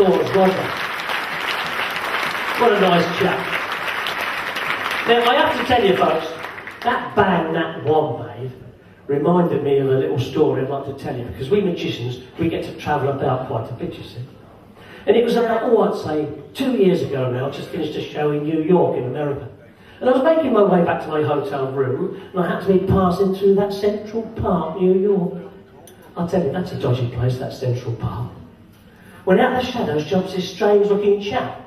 applause, Roger. What a nice chap. Now, I have to tell you, folks, that bang that one made reminded me of a little story I'd like to tell you, because we magicians, we get to travel about quite a bit, you see. And it was about, I'd say, 2 years ago now. I just finished a show in New York, in America. And I was making my way back to my hotel room, and I had to be passing through that Central Park, New York. I'll tell you, that's a dodgy place, that Central Park. When out of the shadows jumps this strange-looking chap.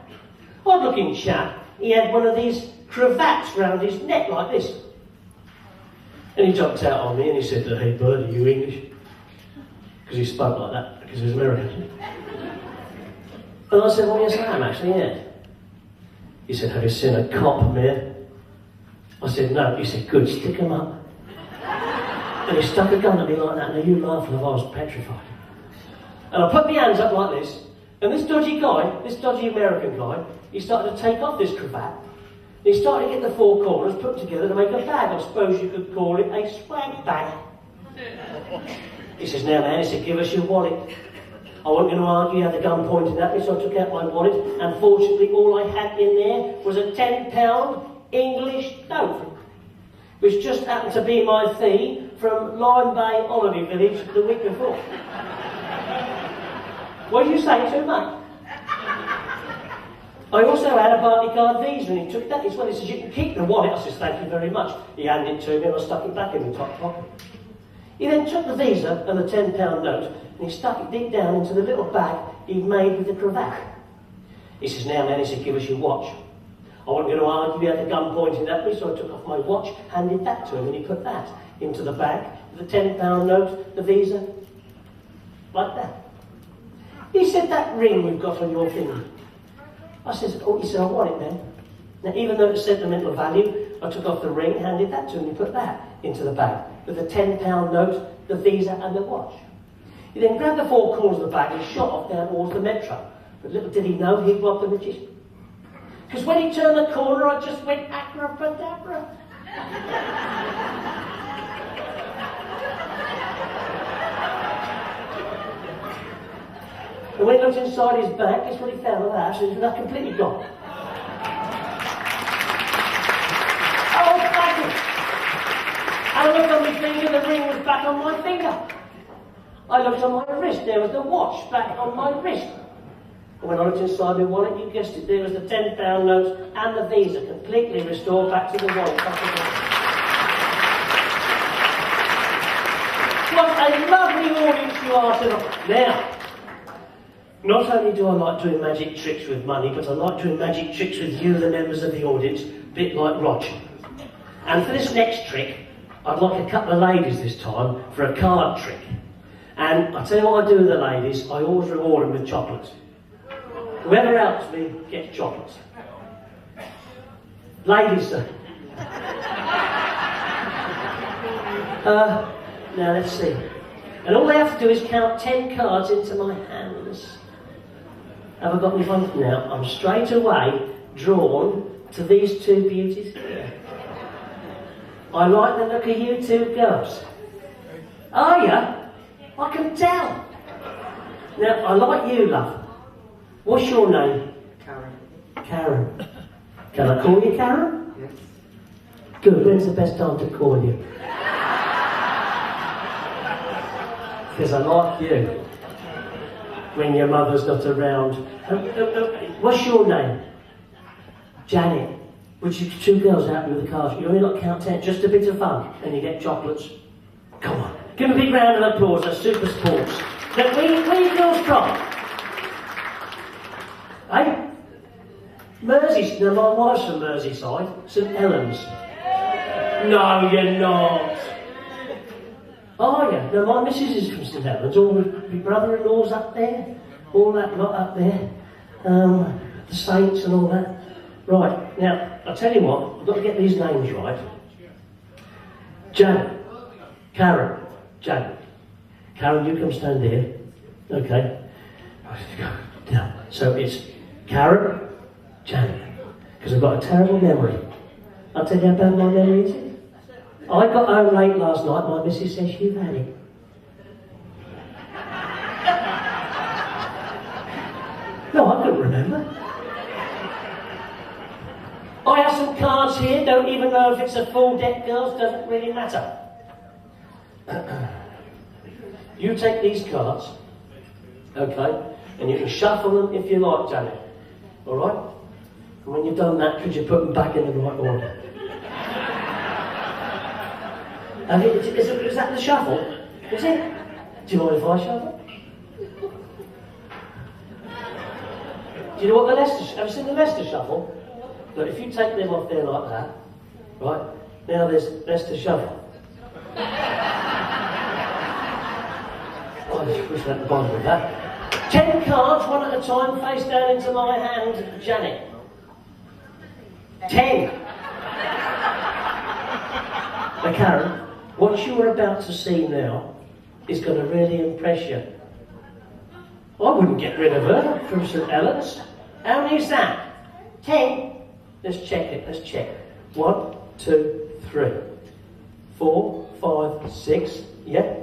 Odd-looking chap. He had one of these cravats round his neck like this. And he jumped out on me and he said, "Hey bud, are you English?" Because he spoke like that, because he was American. And I said, "Well, yes I am actually, yeah." He said, "Have you seen a cop, man?" I said, "No." He said, "Good, stick 'em up." And he stuck a gun at me like that, and you laugh as if I was petrified. And I put my hands up like this, and this dodgy guy, this dodgy American guy, he started to take off this cravat. He started to get the four corners put together to make a bag. I suppose you could call it a swag bag. He says, "Now man," he said, "give us your wallet." I wasn't going to argue, he had the gun pointed at me, so I took out my wallet. Unfortunately, all I had in there was a £10 English note, which just happened to be my fee from Lyme Bay Holiday Village the week before. What did you say, too much? I also had a Barclaycard Visa, and he took that as well. He says, "You can keep the wallet." I says, "Thank you very much." He handed it to me and I stuck it back in the top pocket. He then took the Visa and the £10 note and he stuck it deep down into the little bag he'd made with the cravat. He says, "Now man," he said, "give us your watch." I wasn't going to argue, he had the gun pointing at me, so I took off my watch, handed that to him, and he put that into the bag, the £10 note, the Visa, like that. He said, "That ring you've got on your finger." I said, "Oh," he said, "I want it, man." Now, even though it's sentimental value, I took off the ring, handed that to him, and he put that into the bag, with the £10 note, the Visa, and the watch. He then grabbed the four corners of the bag and shot off down towards the metro. But little did he know he'd robbed the magician. Because when he turned the corner, I just went abracadabra. And when he looked inside his bag, guess what he found with that? He was completely gone. Oh, thank you! And I looked on my finger, the ring was back on my finger. I looked on my wrist, there was the watch back on my wrist. And when I looked inside my wallet, you guessed it, there was the £10 note and the Visa, completely restored back to the wallet. What a lovely audience you are tonight. Now, not only do I like doing magic tricks with money, but I like doing magic tricks with you, the members of the audience, a bit like Roger. And for this next trick, I'd like a couple of ladies this time for a card trick. And I tell you what I do with the ladies, I always reward them with chocolates. Whoever helps me gets chocolates. Ladies, sir. Now let's see. And all they have to do is count 10 cards into my hands. Have I got any fun? Now, I'm straight away drawn to these two beauties here. I like the look of you two girls. Are ya? I can tell. Now, I like you, love. What's your name? Karen. Karen. Can I call you Karen? Yes. Good. When's the best time to call you? Because I like you. When your mother's not around. What's your name? Janet. Would you two girls help me with the cards? You only got to count 10, just a bit of fun, and you get chocolates. Come on. Give them a big round of applause, they're super sports. Now, where you girls from? Hey? Merseyside. Now, my wife's from Merseyside, St Helens. No, you're not. Oh, yeah. No, my missus is from St Helens. All my brother-in-law's up there. All that lot up there. The Saints and all that. Right. Now, I'll tell you what. I've got to get these names right. Janet. Karen. Janet. Karen, you come stand here. Okay. Now, so it's Karen, Janet. Because I've got a terrible memory. I'll tell you how bad my memory is. I got home late last night, my missus says you've had it. remember. I have some cards here, don't even know if it's a full deck, girls, doesn't really matter. You take these cards, okay, and you can shuffle them if you like, Janet, alright? And when you've done that, could you put them back in the right order? Is that the shuffle? Is it? Do you mind if I shuffle? Do you know what the Leicester... Have you seen the Leicester shuffle? Look, if you take them off there like that, right, now there's Leicester shuffle. I just wish I hadn't bothered with that. 10 cards, one at a time, face down into my hand, Janet. 10. Now, Karen, what you are about to see now is going to really impress you. I wouldn't get rid of her from St. Helens. How many is that? 10. Let's check it, let's check. 1, 2, 3, 4, 5, 6, yeah?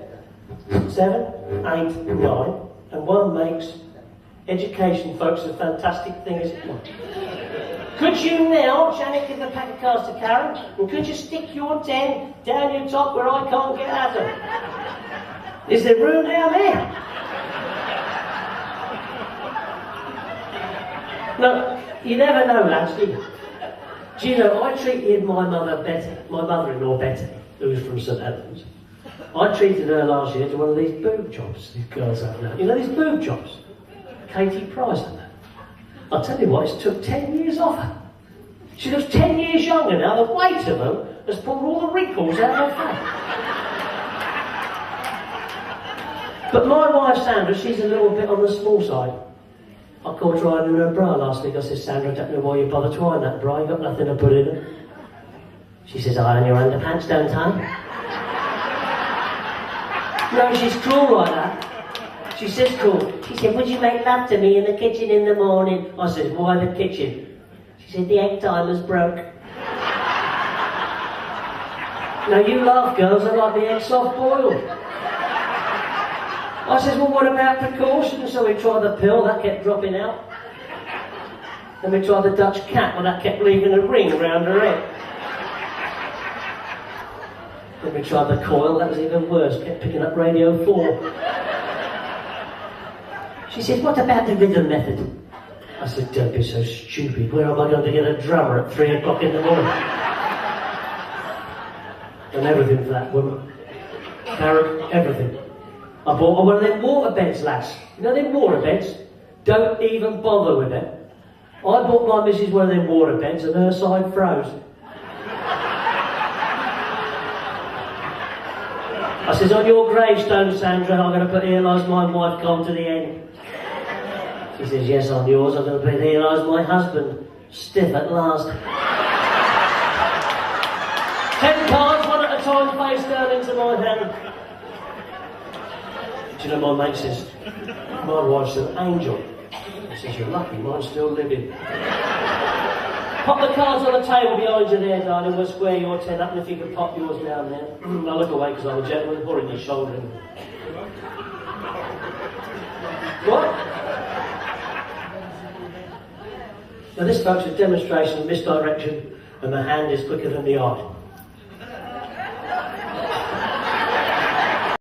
7, 8, 9, and 1 makes education, folks, a fantastic thing, isn't it? Could you now, Janet, give the pack of cards to Karen, and could you stick your 10 down your top where I can't get at them? Is there room down there? No, you never know, lads, do you? Do you know, I treated my mother-in-law Betty, who was from St. Helens. I treated her last year to one of these boob jobs these girls have now. You know these boob jobs? Katie Price and that. I'll tell you what, it took 10 years off her. She looks 10 years younger now. The weight of them has pulled all the wrinkles out of her face. But my wife Sandra, she's a little bit on the small side. I caught her ironing her bra last week. I said, Sandra, I don't know why you bother to iron that bra. You got nothing to put in it. She says, iron your underpants, don't I? No, she's cruel like that. She says cruel. She said, would you make love to me in the kitchen in the morning? I said, why the kitchen? She said, the egg timer's broke. Now you laugh, girls, I like the egg soft boiled. I said, well, what about precautions? So we tried the pill, that kept dropping out. Then we tried the Dutch cat, well, that kept leaving a ring around her head. Then we tried the coil, that was even worse, kept picking up Radio 4. She said, what about the rhythm method? I said, don't be so stupid, where am I going to get a drummer at 3 o'clock in the morning? And everything for that woman. Karen, everything. I bought one of them water beds, lads. You know them water beds? Don't even bother with it. I bought my missus one of them water beds and her side froze. I says, on your gravestone, Sandra, I'm going to put here lies my wife gone to the end. She says, yes, on yours, I'm going to put here lies my husband, stiff at last. 10 cards, one at a time, face down into my hand. Do you know, my mate says, my wife's an angel. I says, you're lucky, mine's still living. Pop the cards on the table behind you there, darling. We'll square your 10 up, and if you can pop yours down there. Now look away, because I'm a gentleman, or in your shoulder. What? Now this, folks, is a demonstration of misdirection, and the hand is quicker than the eye.